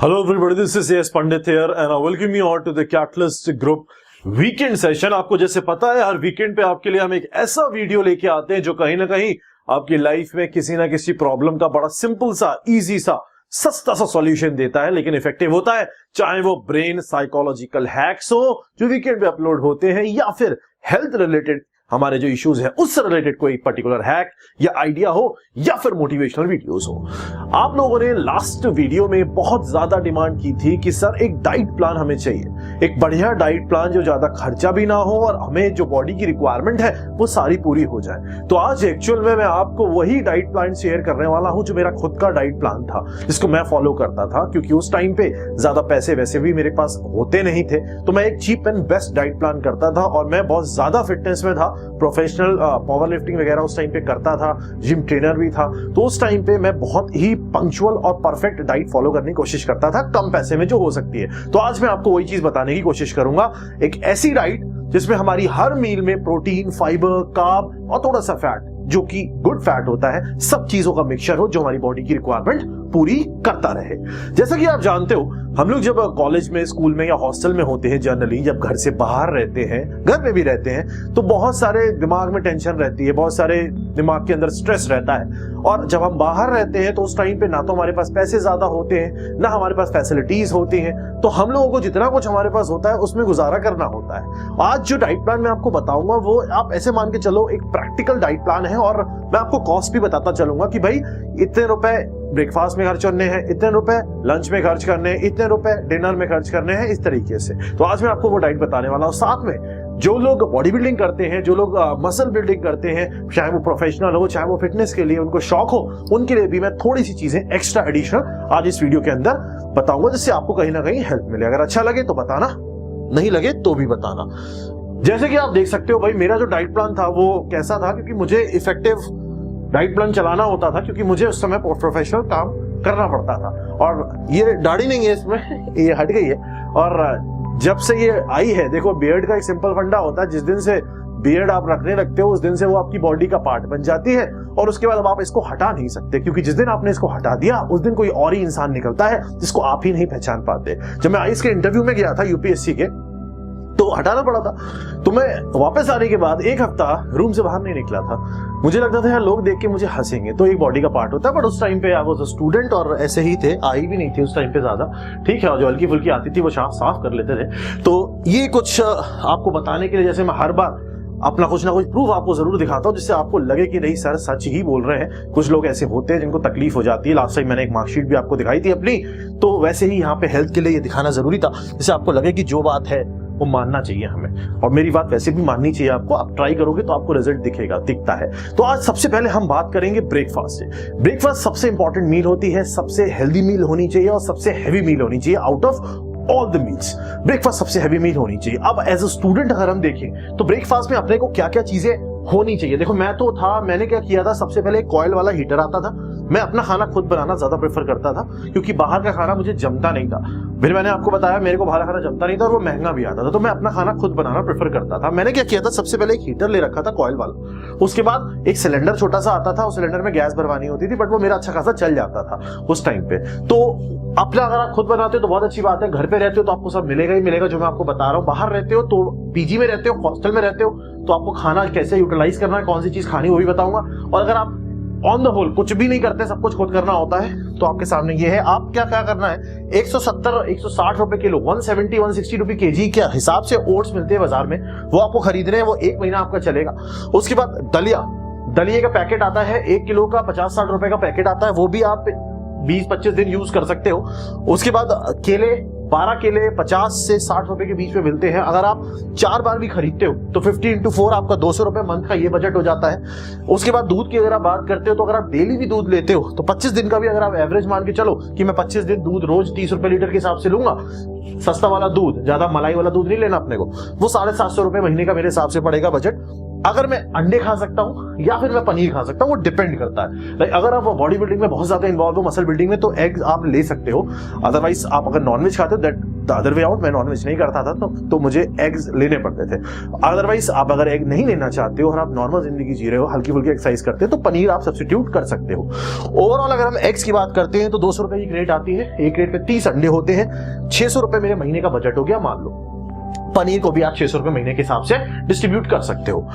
Hello everybody, this is A.S. Pandit here and I welcome you all to the Catalyst Group weekend session. आपको जैसे पता है हर weekend पे आपके लिए हम एक ऐसा वीडियो लेके आते हैं जो कहीं ना कहीं आपकी लाइफ में किसी ना किसी प्रॉब्लम का बड़ा सिंपल सा, इजी सा, सस्ता सा सॉल्यूशन देता है, लेकिन इफेक्टिव होता है। चाहे वो ब्रेन साइकोलॉजिकल हैक्स हो जो वीकेंड पे अपलोड होते हैं, या फिर हेल्थ रिलेटेड हमारे जो इश्यूज है उससे रिलेटेड कोई पर्टिकुलर हैक या आइडिया हो, या फिर मोटिवेशनल वीडियोस हो। आप लोगों ने लास्ट वीडियो में बहुत ज्यादा डिमांड की थी कि सर एक डाइट प्लान हमें चाहिए, एक बढ़िया डाइट प्लान जो ज्यादा खर्चा भी ना हो और हमें जो बॉडी की रिक्वायरमेंट है वो सारी पूरी हो जाए। तो आज एक्चुअल में मैं आपको वही डाइट प्लान शेयर करने वाला हूं जो मेरा खुद का डाइट प्लान था, जिसको मैं फॉलो करता था, क्योंकि उस टाइम पे ज्यादा पैसे वैसे भी मेरे पास होते नहीं थे। तो मैं एक cheap and best diet plan करता था और मैं बहुत ज्यादा फिटनेस में था, प्रोफेशनल पावर लिफ्टिंग वगैरह उस टाइम पे करता था, जिम ट्रेनर भी था। तो उस टाइम पे मैं बहुत ही पंक्चुअल और परफेक्ट डाइट फॉलो करने की कोशिश करता था, कम पैसे में जो हो सकती है। तो आज मैं आपको वही चीज बताने की कोशिश करूंगा, एक ऐसी डाइट जिसमें हमारी हर मील में प्रोटीन, फाइबर, कार्ब और थोड़ा सा फैट, जो कि गुड फैट होता है, सब चीजों का मिक्सचर हो जो हमारी बॉडी की रिक्वायरमेंट पूरी करता रहे। जैसा कि आप जानते हो, हम लोग जब कॉलेज में, स्कूल में या हॉस्टल में होते हैं, जनरली जब घर से बाहर रहते हैं, घर में भी रहते हैं, तो बहुत सारे दिमाग में टेंशन रहती है, बहुत सारे दिमाग के अंदर स्ट्रेस रहता है। और जब हम बाहर रहते हैं तो उस टाइम पे ना तो हमारे पास पैसे ज्यादा होते हैं, ना हमारे पास फैसिलिटीज होती हैं, तो हम लोगों को जितना कुछ हमारे पास होता है उसमें गुजारा करना होता है। आज जो डाइट प्लान मैं आपको बताऊंगा वो आप ऐसे मान के चलो एक प्रैक्टिकल डाइट प्लान है, और मैं आपको कॉस्ट भी बताता चलूंगा कि भाई इतने रुपए ब्रेकफास्ट में खर्च करने हैं, इतने रुपए लंच में खर्च करने हैं, इतने रुपए डिनर में खर्च करने हैं, इस तरीके से। तो आज मैं आपको वो डाइट बताने वाला हूं। साथ में जो लोग बॉडी बिल्डिंग करते हैं, जो लोग मसल बिल्डिंग करते हैं, चाहे वो प्रोफेशनल हो चाहे वो फिटनेस के लिए उनको शौक हो, उनके लिए भी मैं थोड़ी सी चीजें एक्स्ट्रा एडिशनल आज इस वीडियो के अंदर बताऊंगा, जिससे आपको कहीं ना कहीं हेल्प मिले। अगर अच्छा लगे तो बताना, नहीं लगे तो भी बताना। जैसे कि आप देख सकते हो भाई, मेरा जो डाइट प्लान था वो कैसा था, क्योंकि मुझे इफेक्टिव डाइट प्लान चलाना होता था, क्योंकि मुझे उस समय प्रोफेशनल काम करना पड़ता था। और ये दाढ़ी नहीं है इसमें, ये हट गई है। और जब से ये आई है, देखो बियर्ड का एक सिंपल फंडा होता है, जिस दिन से बियर्ड आप रखने लगते हो उस दिन से वो आपकी बॉडी का पार्ट बन जाती है, और उसके बाद अब आप इसको हटा नहीं सकते, क्योंकि जिस दिन आपने इसको हटा दिया उस दिन कोई और ही इंसान निकलता है जिसको आप ही नहीं पहचान पाते। जब मैं आईएएस के इंटरव्यू में गया था यूपीएससी के, तो हटाना पड़ा था। तो मैं वापस आने के बाद एक हफ्ता रूम से बाहर नहीं निकला था। मुझे लगता था यार लोग देख के मुझे हंसेंगे, तो एक बॉडी का पार्ट होता है। बट उस टाइम पे आई वाज अ स्टूडेंट और ऐसे ही थे, आई भी नहीं थी उस टाइम पे ज्यादा, ठीक है, और जो हल्की फुल्की आती थी वो साफ कर लेते थे। तो ये कुछ आपको बताने के लिए, जैसे मैं हर बार अपना कुछ ना कुछ प्रूफ आपको जरूर दिखाता हूं, जिससे आपको लगे कि नहीं सर सच ही बोल रहे हैं। कुछ लोग ऐसे होते हैं जिनको तकलीफ हो जाती है। लास्ट टाइम मैंने एक मार्कशीट भी आपको दिखाई थी अपनी, तो वैसे ही यहाँ पे हेल्थ के लिए ये दिखाना जरूरी था, जिससे आपको लगे कि जो बात है वो मानना चाहिए हमें, और मेरी बात वैसे भी माननी चाहिए आपको। आप ट्राई करोगे तो आपको रिजल्ट दिखता है। तो आज सबसे पहले हम बात करेंगे ब्रेकफास्ट से। ब्रेकफास्ट सबसे इंपॉर्टेंट मील होती है, सबसे हेल्दी मील होनी चाहिए और सबसे हैवी मील होनी चाहिए। Out of all the meals breakfast सबसे हैवी मील होनी चाहिए। अब एज अ स्टूडेंट अगर हम देखें तो ब्रेकफास्ट में अपने को क्या क्या चीजें होनी चाहिए। देखो मैंने क्या किया था, सबसे पहले एक कॉइल वाला हीटर आता था। मैं अपना खाना खुद बनाना ज्यादा प्रेफर करता था, क्योंकि बाहर का खाना मुझे जमता नहीं था। फिर मैंने आपको बताया मेरे को बाहर खाना जमता नहीं था और वो महंगा भी आता था, तो मैं अपना खाना खुद बनाना प्रेफर करता था। मैंने क्या किया था, सबसे पहले एक हीटर ले रखा था कॉइल वाला। उसके बाद एक सिलेंडर छोटा सा आता था, उस सिलेंडर में गैस भरवानी होती थी, बट वो मेरा अच्छा खासा चल जाता था उस टाइम पे। तो अपना अगर आप खुद बनाते हो तो बहुत अच्छी बात है। घर पे रहते हो तो आपको सब मिलेगा ही मिलेगा जो मैं आपको बता रहा हूँ। बाहर रहते हो तो पीजी में रहते हो, हॉस्टल में रहते हो, तो आपको खाना कैसे यूटिलाइज करना है, कौन सी चीज खानी, वो भी बताऊंगा। और अगर आप ऑन द होल कुछ भी नहीं करते, सब कुछ खुद करना होता है, तो आपके सामने ये है। आप क्या करना है, 170-160 रुपए किलो, 170-160 रुपए केजी के हिसाब से ओट्स मिलते हैं बाजार में, वो आपको खरीदने हैं। वो 1 महीना आपका चलेगा। उसके बाद दलिया का पैकेट आता है, 1 किलो का 50-60 रुपए का पैकेट आता है, वो भी आप 20-25 दिन यूज कर सकते हो। उसके बाद केले, 12 केले 50 से 60 रुपए के बीच में मिलते हैं। अगर आप 4 बार भी खरीदते हो तो 50 into 4 आपका 200 रुपए मंथ का ये बजट हो जाता है। उसके बाद दूध की अगर आप बात करते हो, तो अगर आप डेली भी दूध लेते हो तो 25 दिन का भी अगर आप एवरेज मान के चलो कि मैं 25 दिन दूध रोज 30 रुपए लीटर के हिसाब से लूंगा, सस्ता वाला दूध, ज्यादा मलाई वाला दूध नहीं लेना अपने को, वो 750 रुपए महीने का मेरे हिसाब से पड़ेगा बजट। अगर मैं अंडे खा सकता हूं या फिर मैं पनीर खा सकता हूं, वो डिपेंड करता है। लाइक अगर आप बॉडी बिल्डिंग में बहुत ज्यादा इन्वॉल्व हो, मसल बिल्डिंग में, तो एग्स आप ले सकते हो। अदरवाइज आप अगर नॉनवेज खाते हो, that the other way out, मैं नॉनवेज नहीं करता था तो मुझे एग्स लेने पड़ते थे। अदरवाइज आप अगर एग नहीं लेना चाहते हो और आप नॉर्मल जिंदगी जी रहे हो, हल्की फुल्की एक्सरसाइज करते हो, तो पनीर आप सब्स्टिट्यूट कर सकते हो। ओवरऑल अगर हम एग्स की बात करते हैं तो 200 रुपए की क्रेट आती है, एक क्रेट पे 30 अंडे होते हैं, 600 रुपए मेरे महीने का बजट हो गया मान लो। पनीर को भी आप 600 रुपए महीने के हिसाब से डिस्ट्रीब्यूट कर सकते हो।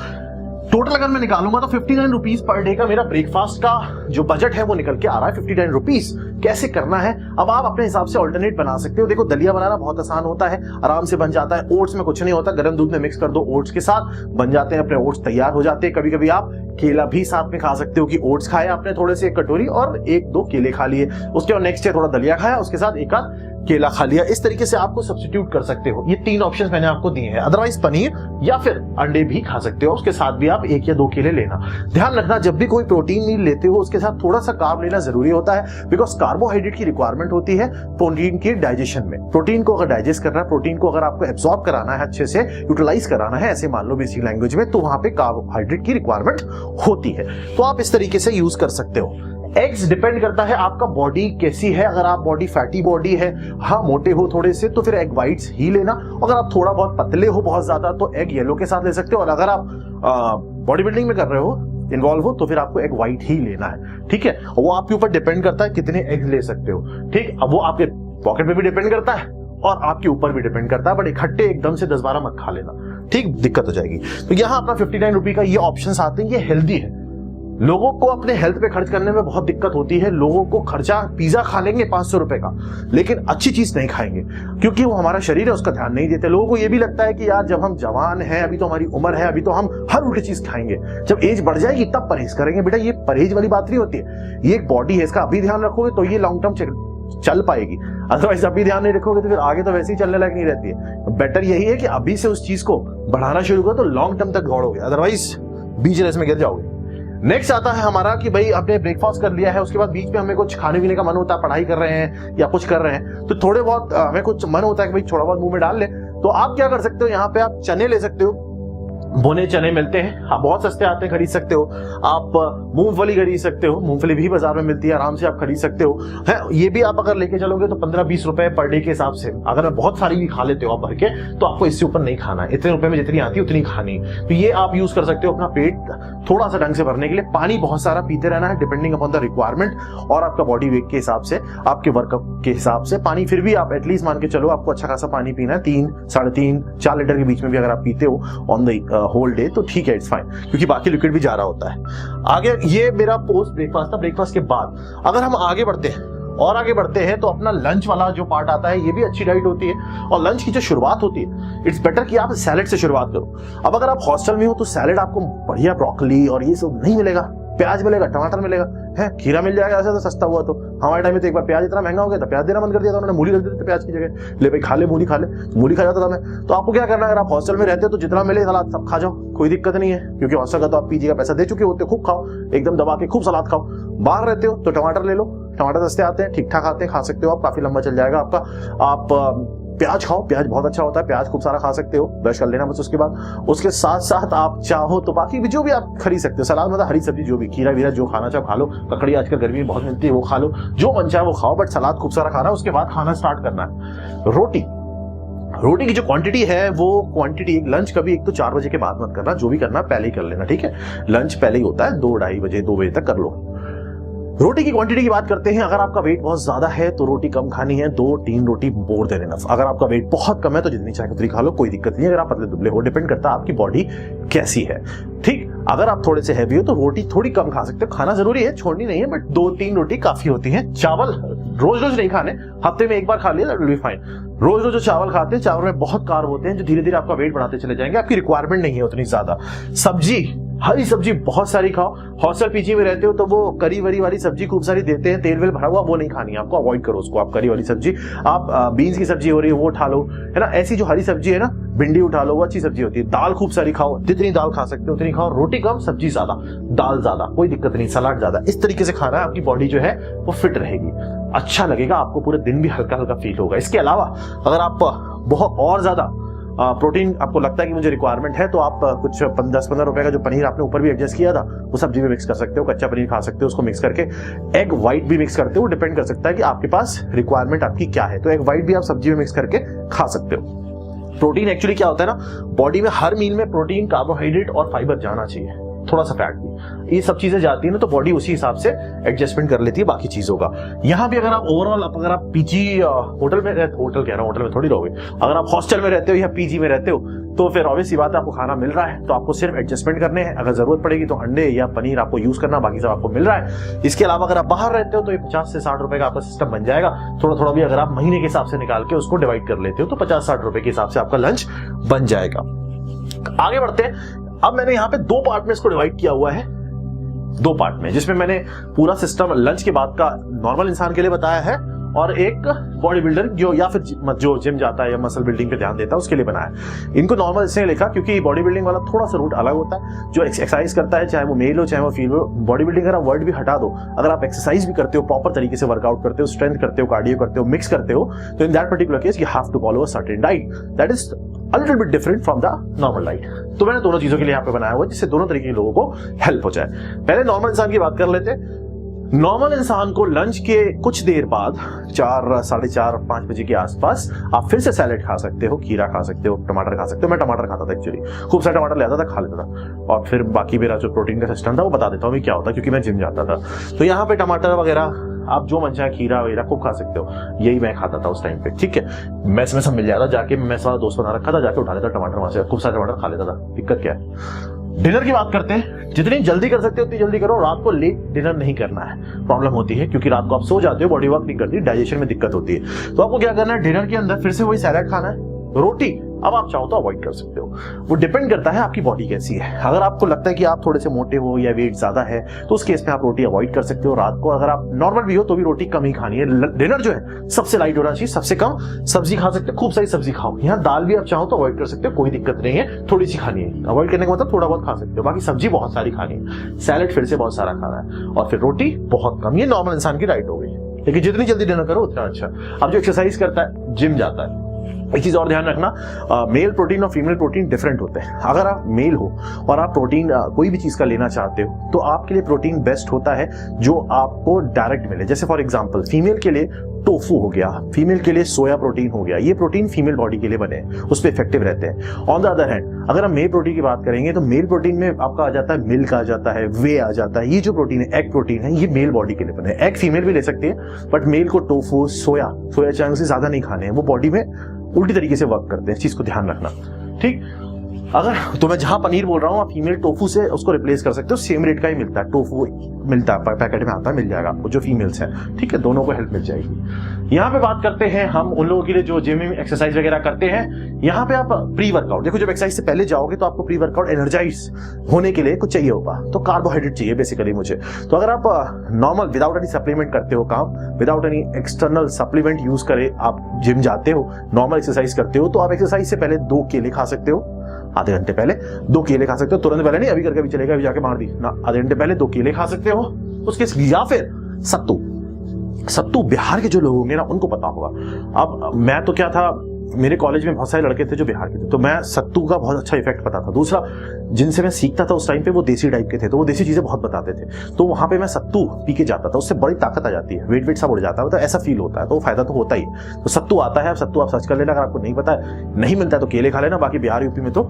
टोटल अगर मैं निकालूंगा तो 59 रुपीज पर डे का मेरा ब्रेकफास्ट का जो बजट है वो निकल के आ रहा है। 59 रुपीज कैसे करना है, अब आप अपने हिसाब से ऑल्टरनेट बना सकते हो। देखो दलिया बनाना बहुत आसान होता है, आराम से बन जाता है। ओट्स में कुछ नहीं होता, गर्म दूध में मिक्स कर दो ओट्स के साथ, बन जाते हैं अपने ओट्स, तैयार हो जाते हैं। कभी कभी आप केला भी साथ में खा सकते हो कि ओट्स खाए आपने थोड़े से, एक कटोरी और 1-2 केले खा लिए, उसके बाद नेक्स्ट डे थोड़ा दलिया खाया, उसके साथ एक आध केला खा लिया। इस तरीके से आपको सब्स्टिट्यूट कर सकते हो। ये 3 ऑप्शंस मैंने आपको दिए हैं। अदरवाइज पनीर या फिर अंडे भी खा सकते हो, उसके साथ भी आप 1 या 2 केले लेना। ध्यान रखना जब भी कोई प्रोटीन मील लेते हो उसके साथ थोड़ा सा कार्ब लेना जरूरी होता है, बिकॉज कार्बोहाइड्रेट की रिक्वायरमेंट होती है प्रोटीन के डाइजेशन में। प्रोटीन को अगर डाइजेस्ट करना है, प्रोटीन को अगर आपको एब्सॉर्ब कराना है, अच्छे से यूटिलाइज कराना है, ऐसे मान लो बेसिक लैंग्वेज में, तो वहां पे कार्बोहाइड्रेट की रिक्वायरमेंट होती है। तो आप इस तरीके से यूज कर सकते हो। एग्स डिपेंड करता है आपका बॉडी कैसी है। अगर आप बॉडी फैटी बॉडी है, हाँ मोटे हो थोड़े से, तो फिर एग व्हाइट्स ही लेना। अगर आप थोड़ा बहुत पतले हो बहुत ज्यादा तो एग येलो के साथ ले सकते हो। और अगर आप बॉडी बिल्डिंग में कर रहे हो, इन्वॉल्व हो, तो फिर आपको एग व्हाइट ही लेना है। ठीक है, वो आपके ऊपर डिपेंड करता है कितने एग्स ले सकते हो। ठीक, अब वो आपके पॉकेट पे भी डिपेंड करता है और आपके ऊपर भी डिपेंड करता है, बट इकट्ठे एकदम से 10-12 मत खा लेना, ठीक, दिक्कत हो जाएगी। तो यहाँ अपना 59 रुपए का ये ऑप्शन आते हैं, ये हेल्दी है। लोगों को अपने हेल्थ पे खर्च करने में बहुत दिक्कत होती है। लोगों को खर्चा, पिज्जा खा लेंगे 500 रुपए का, लेकिन अच्छी चीज नहीं खाएंगे क्योंकि वो हमारा शरीर है उसका ध्यान नहीं देते। लोगों को ये भी लगता है कि यार जब हम जवान हैं, अभी तो हमारी उम्र है, अभी तो हम हर उल्टी चीज खाएंगे, जब एज बढ़ जाएगी तब परहेज करेंगे। बेटा ये परहेज वाली बात नहीं होती है, ये एक बॉडी है, इसका अभी ध्यान रखोगे तो ये लॉन्ग टर्म चल पाएगी। अदरवाइज अभी ध्यान नहीं रखोगे तो फिर आगे तो वैसे ही चलने लायक नहीं रहती है। बेटर यही है कि अभी से उस चीज को बढ़ाना शुरू करो तो लॉन्ग टर्म तक दौड़ोगे, अदरवाइज बीच रेस में गिर जाओगे। नेक्स्ट आता है हमारा कि भाई आपने ब्रेकफास्ट कर लिया है, उसके बाद बीच में हमें कुछ खाने पीने का मन होता है, पढ़ाई कर रहे हैं या कुछ कर रहे हैं, तो थोड़े बहुत हमें कुछ मन होता है कि भाई थोड़ा बहुत मुंह में डाल ले, तो आप क्या कर सकते हो, यहाँ पे आप चने ले सकते हो। भुने चने मिलते हैं, आप बहुत सस्ते आते हैं, खरीद सकते हो। आप मूंगफली खरीद सकते हो, मूंगफली भी बाजार में मिलती है, आराम से आप खरीद सकते हो। है ये भी आप अगर लेके चलोगे तो 15-20 रुपए पर डे के हिसाब से, अगर मैं बहुत सारी भी खा लेते हो आप भर के, तो आपको इससे ऊपर नहीं खाना है। इतने रुपए में जितनी आती है उतनी खानी। तो ये आप यूज कर सकते हो अपना पेट थोड़ा सा ढंग से भरने के लिए। पानी बहुत सारा पीते रहना है, डिपेंडिंग अपॉन द रिक्वायरमेंट और आपका बॉडी वेट के हिसाब से, आपके वर्कआउट के हिसाब से। पानी फिर भी आप एटलीस्ट मान के चलो आपको अच्छा खासा पानी पीना है, 3-3.5-4 लीटर के बीच में भी अगर आप पीते हो ऑन द होल डे तो ठीक है, इट्स फाइन, क्योंकि बाकी लिक्विड भी जा रहा होता है। आगे ये मेरा पोस्ट ब्रेकफास्ट था। ब्रेकफास्ट के बाद अगर हम आगे बढ़ते हैं तो अपना लंच वाला जो पार्ट आता है, ये भी अच्छी डाइट होती है। और लंच की जो शुरुआत होती है, इट्स बेटर कि आप सैलेड से शुरुआत करो। अब अगर आप हॉस्टल में हो तो सैलेड आपको बढ़िया ब्रोकली और ये सब नहीं मिलेगा, प्याज मिलेगा, टमाटर मिलेगा, है खीरा मिल जाएगा, ऐसा तो सस्ता हुआ। तो हमारे टाइम में तो एक बार प्याज इतना महंगा हो गया था, प्याज देना बंद कर दिया था उन्होंने, मूली रख देते थे प्याज की जगह। ले भाई खा ले, मूली खा ले, मूली खा जाता था मैं। तो आपको क्या करना है, अगर आप हॉस्टल में रहते हो तो जितना मिले सलाद सब खा जाओ, कोई दिक्कत नहीं है, क्योंकि हॉस्टल का तो आप पीजी का पैसा दे चुके होते हो, खूब खाओ, एकदम दबा के खूब सलाद खाओ। बाहर रहते हो तो टमाटर ले लो, टमाटर सस्ते आते हैं, ठीक ठाक आते हैं, खा सकते हो आप, काफी लंबा चल जाएगा आपका। आप प्याज खाओ, प्याज बहुत अच्छा होता है, प्याज खूब सारा खा सकते हो, ब्रश कर लेना बस। उसके बाद उसके साथ साथ आप चाहो तो बाकी भी जो भी आप खरीद सकते हो, सलाद मतलब हरी सब्जी जो भी, खीरा वीरा जो खाना चाहो खा लो, ककड़ी आजकल गर्मी में बहुत मिलती है वो खा लो, जो मन चाहे वो खाओ, बट सलाद खूब सारा खाना। उसके बाद खाना स्टार्ट करना है। रोटी की जो क्वांटिटी है वो क्वांटिटी, लंच कभी एक तो 4 बजे के बाद मत करना, जो भी करना पहले ही कर लेना, ठीक है। लंच पहले ही होता है, 2-2:30 बजे 2 बजे तक कर लो। रोटी की क्वांटिटी की बात करते हैं। अगर आपका वेट बहुत ज्यादा है तो रोटी कम खानी है, 2-3 रोटी मोर देन इनफ। अगर आपका वेट बहुत कम है तो जितनी चाहे उतनी खा लो, कोई दिक्कत नहीं है। अगर आप पतले दुबले हो, डिपेंड करता है आपकी बॉडी कैसी है, ठीक। अगर आप थोड़े से हैवी हो तो रोटी थोड़ी कम खा सकते हो, खाना जरूरी है, छोड़नी नहीं है, बट 2-3 रोटी काफी होती है। चावल रोज रोज नहीं खाने, हफ्ते में एक बार खा लिया दैट विल बी फाइन। रोज रोज जो चावल खाते हैं, चावल में बहुत कार्ब होते हैं जो धीरे धीरे आपका वेट बढ़ाते चले जाएंगे, आपकी रिक्वायरमेंट नहीं है उतनी ज्यादा। सब्जी, हरी सब्जी बहुत सारी खाओ। हॉस्टल पीजी में रहते हो तो वो करी वरी वाली सब्जी खूब सारी देते हैं, तेल वेल भरा हुआ, वो नहीं खानी है आपको, अवॉइड करो उसको। आप करी वाली सब्जी, आप बीन्स की सब्जी हो रही है वो उठा लो, है ना। ऐसी जो हरी सब्जी है ना, भिंडी उठा लो, वो अच्छी सब्जी होती है। दाल खूब सारी खाओ, जितनी दाल खा सकते हो उतनी खाओ। रोटी कम, सब्जी ज्यादा, दाल ज्यादा, कोई दिक्कत नहीं, सलाद ज्यादा। इस तरीके से खाना है, आपकी बॉडी जो है वो फिट रहेगी, अच्छा लगेगा आपको, पूरे दिन भी हल्का हल्का फील होगा। इसके अलावा अगर आप बहुत और ज्यादा प्रोटीन आपको लगता है कि मुझे रिक्वायरमेंट है, तो आप कुछ 10-15 रुपए का जो पनीर आपने ऊपर भी एडजस्ट किया था वो सब्जी में मिक्स कर सकते हो, कच्चा पनीर खा सकते हो, उसको मिक्स करके एग व्हाइट भी मिक्स करते हो। डिपेंड कर सकता है कि आपके पास रिक्वायरमेंट आपकी क्या है, तो एग व्हाइट भी आप सब्जी में मिक्स करके खा सकते हो। प्रोटीन एक्चुअली क्या होता है ना, बॉडी में हर मील में प्रोटीन, कार्बोहाइड्रेट और फाइबर जाना चाहिए, थोड़ा सा फैट भी, ये सब चीजें जाती है ना, तो बॉडी उसी हिसाब से एडजस्टमेंट कर लेती है बाकी चीजों का। यहाँ भी अगर आप ओवरऑल अगर आप पीजी होटल में होटल में थोड़ी रहोगे, अगर आप हॉस्टल में रहते हो या पीजी में रहते हो तो फिर ऑब्वियस सी बात है आपको खाना मिल रहा है, तो आपको सिर्फ एडजस्टमेंट करने हैं। अगर जरूरत पड़ेगी तो अंडे या पनीर आपको यूज करना, बाकी सब आपको मिल रहा है। इसके अलावा अगर आप बाहर रहते हो तो ये 50 से 60 रुपए का आपका सिस्टम बन जाएगा। थोड़ा थोड़ा भी अगर आप महीने के हिसाब से निकाल के उसको डिवाइड कर लेते हो तो 50-60 रुपए के हिसाब से आपका लंच बन जाएगा। आगे बढ़ते हैं। अब मैंने यहाँ पे 2 पार्ट में इसको डिवाइड किया हुआ है, 2 पार्ट में, जिसमें मैंने पूरा सिस्टम लंच के बाद का नॉर्मल इंसान के लिए बताया है और एक बॉडी बिल्डर जो या फिर जो जिम जाता है या मसल बिल्डिंग पे ध्यान देता है उसके लिए बनाया है। इनको नॉर्मल इसलिए लिखा क्योंकि बॉडी बिल्डिंग वाला थोड़ा सा रूट अलग होता है। जो एक्सरसाइज करता है, चाहे वो मेल हो चाहे वो फीमेल हो, बॉडी बिल्डिंग का वर्ड भी हटा दो, अगर आप एक्सरसाइज भी करते हो, प्रॉपर तरीके से वर्कआउट करते हो, स्ट्रेंथ करते हो, कार्डियो करते हो, मिक्स करते हो, तो in that particular case you have to follow a certain diet that is a little bit different from the normal diet। तो मैंने दोनों चीजों के लिए यहाँ पे बनाया हुआ है जिससे दोनों तरीके के लोगों को हेल्प हो जाए। पहले नॉर्मल इंसान की बात कर लेते हैं। नॉर्मल इंसान को लंच के कुछ देर बाद 4, 4:30, 5 बजे के आसपास आप फिर से सैलेड खा सकते हो, खीरा खा सकते हो, टमाटर खा सकते हो। मैं टमाटर खाता था एक्चुअली, खूब सारा टमाटर ले आता था, खा लेता था, और फिर बाकी मेरा जो प्रोटीन का सिस्टम था वो बता देता हूँ क्या होता है, क्योंकि मैं जिम जाता था। तो यहाँ पे टमाटर वगैरह आप जो मन चाहे खीरा वगैरह खूब खा सकते हो, यही मैं खाता था उस टाइम पे, ठीक है। मैस में सब मिल जाता, जाके मैस वाला दोस्त बना रखा था, जाके उठा लेता टमाटर वहां से, खूब सारे टमाटर खा लेता था, दिक्कत क्या है। डिनर की बात करते हैं। जितनी जल्दी कर सकते हो उतनी जल्दी करो। रात को लेट डिनर नहीं करना है, प्रॉब्लम होती है क्योंकि रात को आप सो जाते हो, बॉडी वर्क नहीं करती, डाइजेशन में दिक्कत होती है। तो आपको क्या करना है, डिनर के अंदर फिर से वही सैलेड खाना है, रोटी अब आप चाहो तो अवॉइड कर सकते हो। वो डिपेंड करता है आपकी बॉडी कैसी है। अगर आपको लगता है कि आप थोड़े से मोटे हो या वेट ज्यादा है तो उस केस में आप रोटी अवॉइड कर सकते हो रात को। अगर आप नॉर्मल भी हो तो भी रोटी कम ही खानी है। डिनर जो है सबसे लाइट होना चाहिए, सबसे कम सब्जी खा सकते हो, खूब सारी सब्जी खाओ। यहाँ दाल भी आप चाहो तो अवॉइड कर सकते हो, कोई दिक्कत नहीं है, थोड़ी सी खानी है। अवॉइड करने का मतलब थोड़ा बहुत खा सकते हो, बाकी सब्जी बहुत सारी खानी है, सैलेड फिर से बहुत सारा खाना है, और फिर रोटी बहुत कम। ये नॉर्मल इंसान की डाइट हो गई। लेकिन जितनी जल्दी डिनर करो उतना अच्छा। अब जो एक्सरसाइज करता है, जिम जाता है, एक चीज और ध्यान रखना, मेल प्रोटीन और फीमेल प्रोटीन डिफरेंट होते हैं। अगर आप मेल हो और आप प्रोटीन कोई भी चीज का लेना चाहते हो तो आपके लिए प्रोटीन बेस्ट होता है जो आपको डायरेक्ट मिले। जैसे फॉर एग्जांपल फीमेल के लिए टोफू हो गया, फीमेल के लिए सोया प्रोटीन हो गया, ये प्रोटीन फीमेल बॉडी के लिए बने हैं, उस पर इफेक्टिव रहते हैं। ऑन द अदर हैंड अगर हम मेल प्रोटीन की बात करेंगे तो मेल प्रोटीन में आपका आ जाता है मिल्क, आ जाता है वे, आ जाता है। ये जो प्रोटीन है, एग प्रोटीन है, ये मेल बॉडी के लिए बने हैं। एग फीमेल भी ले सकती है, बट मेल को टोफू, सोया चंक्स से ज्यादा नहीं खाने हैं, वो बॉडी में उल्टी तरीके से वर्क करते हैं। इस चीज को ध्यान रखना, ठीक। अगर तो मैं जहां पनीर बोल रहा हूं आप फीमेल टोफू से उसको रिप्लेस कर सकते हो, सेम रेट का ही मिलता है, टोफू मिलता है, पैकेट में आता है, मिल जाएगा आपको जो फीमेल्स हैं, ठीक है। दोनों को हेल्प मिल जाएगी। यहाँ पे बात करते हैं हम उन लोगों के लिए जो जिम में एक्सरसाइज वगैरह करते हैं। यहाँ पे आप प्री वर्कआउट देखो, जब एक्सरसाइज से पहले जाओगे तो आपको प्री वर्कआउट एनर्जाइज होने के लिए कुछ चाहिए होगा, तो कार्बोहाइड्रेट चाहिए बेसिकली मुझे। तो अगर आप नॉर्मल विदाउट एनी सप्लीमेंट करते हो काम, without any external supplement use करे आप जिम जाते हो, नॉर्मल एक्सरसाइज करते हो, तो आप एक्सरसाइज से पहले 2 केले खा सकते हो। आधे घंटे पहले 2 केले खा सकते हो, तुरंत पहले नहीं, अभी करके भी चलेगा, अभी जाके मार दी ना, आधे घंटे पहले 2 केले खा सकते हो उसके। या फिर सत्तू बिहार के जो लोग होंगे ना उनको पता होगा। अब मैं तो क्या था, मेरे कॉलेज में बहुत सारे लड़के थे जो बिहार के थे, तो मैं सत्तू का बहुत अच्छा इफेक्ट पता था। दूसरा, जिनसे मैं सीखता था उस टाइम पे वो देसी टाइप के थे, तो वो देसी चीजें बहुत बताते थे, तो वहां पे मैं सत्तू पी के जाता था, उससे बड़ी ताकत आ जाती है, वेट सब उड़ जाता है, तो ऐसा फील होता है, तो फायदा तो होता ही है। तो सत्तू आता है, सत्तू आप सर्च कर लेना, अगर आपको नहीं पता है, नहीं मिलता है तो केले खा लेना, बाकी बिहार यूपी में तो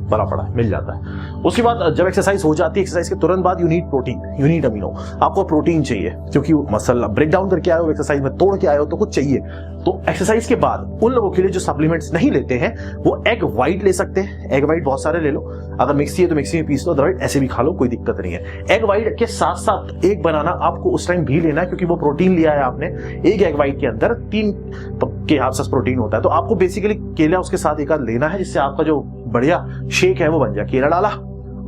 बड़ा पड़ा मिल जाता है। उसके बाद जब एक्सरसाइज हो जाती है, एक्सरसाइज के तुरंत बाद you need protein, you need amino, आपको प्रोटीन चाहिए क्योंकि मसल ब्रेक डाउन करके आए हो, एक्सरसाइज में तोड़ के आए हो, तो कुछ चाहिए। तो एक्सरसाइज के बाद उन लोगों के लिए जो सप्लीमेंट्स नहीं लेते हैं वो एग व्हाइट ले सकते हैं। एग व्हाइट बहुत सारे ले लो, अगर मिक्सी है तो मिक्सी में पीस लो, अदरवाइज ऐसे भी खा लो, कोई दिक्कत नहीं है। एग व्हाइट के साथ साथ एक बनाना आपको उस टाइम भी लेना है क्योंकि वो प्रोटीन लिया है आपने। एक एग व्हाइट के अंदर 3 के आसपास प्रोटीन होता है, तो आपको बेसिकली केला उसके साथ एक आध लेना है, जिससे आपका जो बढ़िया शेक है वो बन जाए। केला डाला,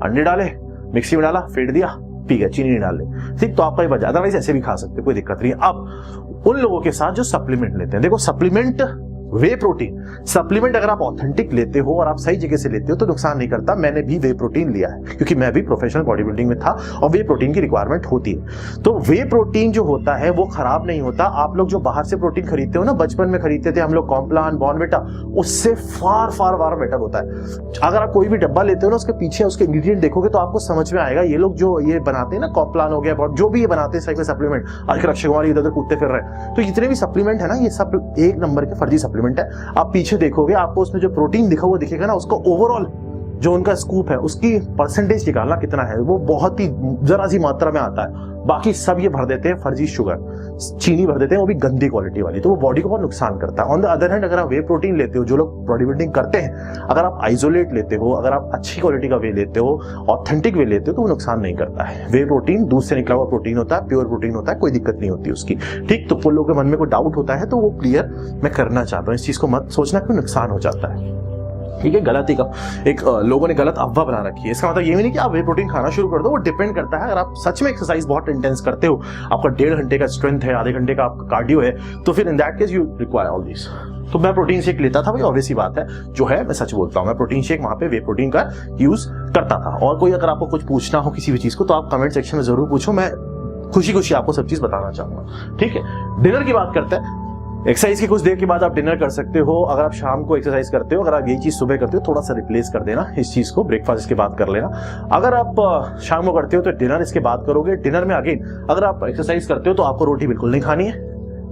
अंडे डाले, मिक्सी में डाला, फेंट दिया, पी गया, चीनी नहीं डाल ले, ठीक, तो आपका ही बच जाए। अदरवाइज ऐसे भी खा सकते, कोई दिक्कत नहीं है। अब उन लोगों के साथ जो सप्लीमेंट लेते हैं, देखो सप्लीमेंट वे प्रोटीन सप्लीमेंट अगर आप ऑथेंटिक लेते हो और आप सही जगह से लेते हो तो नुकसान नहीं करता। मैंने भी वे प्रोटीन लिया है क्योंकि मैं भी प्रोफेशनल बॉडी बिल्डिंग में था और वे प्रोटीन की रिक्वायरमेंट होती है। तो वे प्रोटीन जो होता है वो खराब नहीं होता। आप लोग जो बाहर से प्रोटीन खरीदते हो ना, बचपन में खरीदते थे हम लोग कॉम्प्लान, बॉर्नविटा, उससे फार फार फार बेटर होता है। अगर आप कोई भी डब्बा लेते हो ना, उसके पीछे उसके इंग्रेडिएंट देखोगे तो आपको समझ में आएगा ये लोग जो ये बनाते हैं ना, कॉम्प्लान हो गया, जो भी ये बनाते हैं सही में सप्लीमेंट, आजकल अक्षय कुमार इधर उधर कूदते फिर रहे हैं, तो जितने भी सप्लीमेंट है ना, ये सब एक नंबर के फर्जी सप्लीमेंट है। आप पीछे देखोगे आपको उसमें जो प्रोटीन लिखा हुआ दिखेगा ना, उसका ओवरऑल जो उनका स्कूप है उसकी परसेंटेज निकालना कितना है, वो बहुत ही जरा सी मात्रा में आता है। बाकी सब ये भर देते हैं फर्जी शुगर, चीनी भर देते हैं, वो भी गंदी क्वालिटी वाली, तो वो बॉडी को बहुत नुकसान करता है। ऑन द अदर हैंड अगर आप वे प्रोटीन लेते हो, जो लोग बॉडी बिल्डिंग करते हैं, अगर आप आइसोलेट लेते हो, अगर आप अच्छी क्वालिटी का वे लेते हो, ऑथेंटिक वे लेते हो, तो वो नुकसान नहीं करता है। वे प्रोटीन दूध से निकला हुआ प्रोटीन होता है, प्योर प्रोटीन होता है, कोई दिक्कत नहीं होती उसकी। ठीक, तो कुछ लोगों के मन में कोई डाउट होता है तो वो क्लियर मैं करना चाहता हूँ। इस चीज को मत सोचना कि नुकसान हो जाता है। ठीक है, गलती का एक लोगों ने गलत अफवाह बना रखी है। इसका मतलब ये भी नहीं कि आप वे प्रोटीन खाना शुरू कर दो, वो डिपेंड करता है। अगर आप सच में एक्सरसाइज बहुत इंटेंस करते हो, आपका 1.5 घंटे का स्ट्रेंथ है, आधे घंटे का आपका कार्डियो है, तो फिर in that case you require all this. तो मैं प्रोटीन शेक लेता था भाई, ऑब्वियस ही बात है, जो है मैं सच बोलता हूँ, मैं प्रोटीन शेक वहां पे वे प्रोटीन का यूज करता था। और कोई अगर आपको कुछ पूछना हो किसी भी चीज को तो आप कमेंट सेक्शन में जरूर पूछो, मैं खुशी खुशी आपको सब चीज बताना चाहूंगा। ठीक है, डिनर की बात करते हैं। एक्सरसाइज की कुछ देर के बाद आप डिनर कर सकते हो। अगर आप शाम को एक्सरसाइज करते हो, अगर आप यही चीज सुबह करते हो, थोड़ा सा रिप्लेस कर देना इस चीज को, ब्रेकफास्ट इसके बाद कर लेना। अगर आप शाम को करते हो तो डिनर इसके बाद करोगे। डिनर में अगेन अगर आप एक्सरसाइज करते हो तो आपको रोटी बिल्कुल नहीं खानी है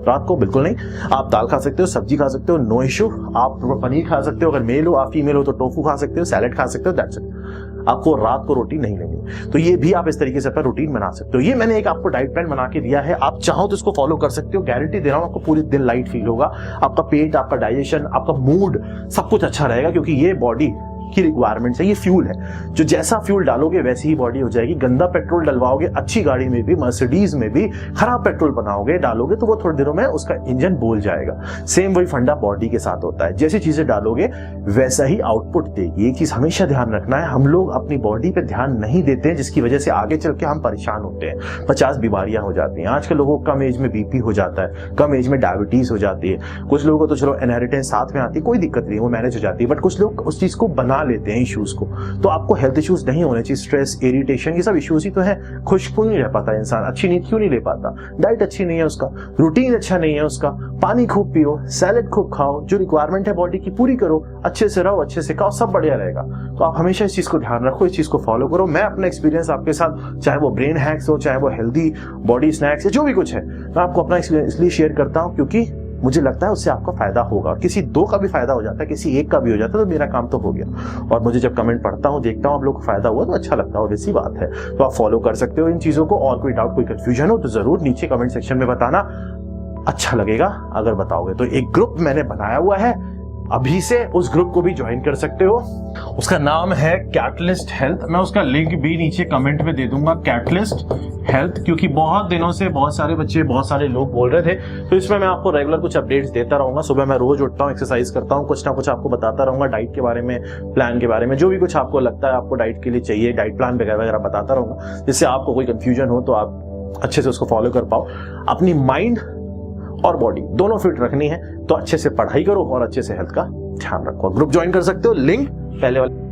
रात को, बिल्कुल नहीं। आप दाल खा सकते हो, सब्जी खा सकते हो, नो इश्यू। आप पनीर खा सकते हो, अगर मेल हो, आप फीमेल हो तो टोफू खा सकते हो, सैलेड खा सकते हो, दैट्स इट। आपको रात को रोटी नहीं लेनी। तो ये भी आप इस तरीके से अपना रूटीन बना सकते हो। ये मैंने एक आपको डाइट प्लान बना के दिया है, आप चाहो तो इसको फॉलो कर सकते हो। गारंटी दे रहा हूं आपको पूरे दिन लाइट फील होगा, आपका पेट, आपका डाइजेशन, आपका मूड, सब कुछ अच्छा रहेगा, क्योंकि ये बॉडी की रिक्वायरमेंट है, ये फ्यूल है। जो जैसा फ्यूल डालोगे वैसी ही बॉडी हो जाएगी। गंदा पेट्रोल डलवाओगे अच्छी गाड़ी में भी, मर्सिडीज में भी, खराब पेट्रोल बनाओगे डालोगे तो वो थोड़े दिनों में उसका इंजन बोल जाएगा। सेम वही फंडा बॉडी के साथ होता है, जैसी चीजें डालोगे वैसा ही आउटपुट देगी। एक चीज हमेशा ध्यान रखना है, हम लोग अपनी बॉडी पे ध्यान नहीं देते हैं, जिसकी वजह से आगे चल के हम परेशान होते हैं। 50 बीमारियां हो जाती हैं आजकल लोगों को। कम एज में बीपी हो जाता है, कम एज में डायबिटीज हो जाती है। कुछ लोगों को तो चलो इनहेरिटेंस साथ में आती है, कोई दिक्कत नहीं, वो मैनेज हो जाती है, बट कुछ लोग उस चीज को बना लेते हैं इश्यूज को। तो आपको हेल्थ इश्यूज नहीं होने चाहिए, स्ट्रेस, इरिटेशन, ये सब इश्यूज ही तो है। खुश क्यों नहीं रह पाता इंसान, अच्छी नींद क्यों नहीं ले पाता, डाइट अच्छी नहीं है उसका, रूटीन अच्छा नहीं है उसका, पानी खूब पियो, सैलेड खूब खाओ, जो रिक्वायरमेंट है बॉडी की पूरी करो, अच्छे से रहो, अच्छे से खाओ, सब बढ़िया रहेगा। तो आप हमेशा इस चीज को ध्यान रखो, इस चीज को फॉलो करो। मैं अपना एक्सपीरियंस आपके साथ, चाहे वो ब्रेन हैक्स हो, चाहे वो हेल्दी बॉडी स्नैक्स या जो भी कुछ है, मैं आपको अपना एक्सपीरियंस इसलिए शेयर करता हूं क्योंकि मुझे लगता है उससे आपका फायदा होगा। किसी दो का भी फायदा हो जाता है, किसी एक का भी हो जाता है, तो मेरा काम तो हो गया। और मुझे जब कमेंट पढ़ता हूँ, देखता हूँ आप लोग को फायदा हुआ तो अच्छा लगता है, वैसी बात है। तो आप फॉलो कर सकते हो इन चीजों को। और कोई डाउट, कोई कंफ्यूजन हो तो जरूर नीचे कमेंट सेक्शन में बताना, अच्छा लगेगा अगर बताओगे। तो एक ग्रुप मैंने बनाया हुआ है, अभी से उस ग्रुप को भी ज्वाइन कर सकते हो। उसका नाम है कैटलिस्ट हेल्थ। मैं उसका लिंक भी नीचे कमेंट में दे दूंगा, कैटलिस्ट हेल्थ, क्योंकि बहुत दिनों से बहुत सारे बच्चे, बहुत सारे लोग बोल रहे थे। तो इसमें मैं आपको रेगुलर कुछ अपडेट्स देता रहूंगा। सुबह मैं रोज उठता हूँ, एक्सरसाइज करता हूँ, कुछ ना कुछ आपको बताता रहूंगा, डाइट के बारे में, प्लान के बारे में, जो भी कुछ आपको लगता है आपको डाइट के लिए चाहिए, डाइट प्लान वगैरह बताता रहूंगा, जिससे आपको कोई कंफ्यूजन हो तो आप अच्छे से उसको फॉलो कर पाओ। अपनी माइंड और बॉडी दोनों फिट रखनी है तो अच्छे से पढ़ाई करो और अच्छे से हेल्थ का ध्यान रखो। ग्रुप ज्वाइन कर सकते हो, लिंक पहले वाले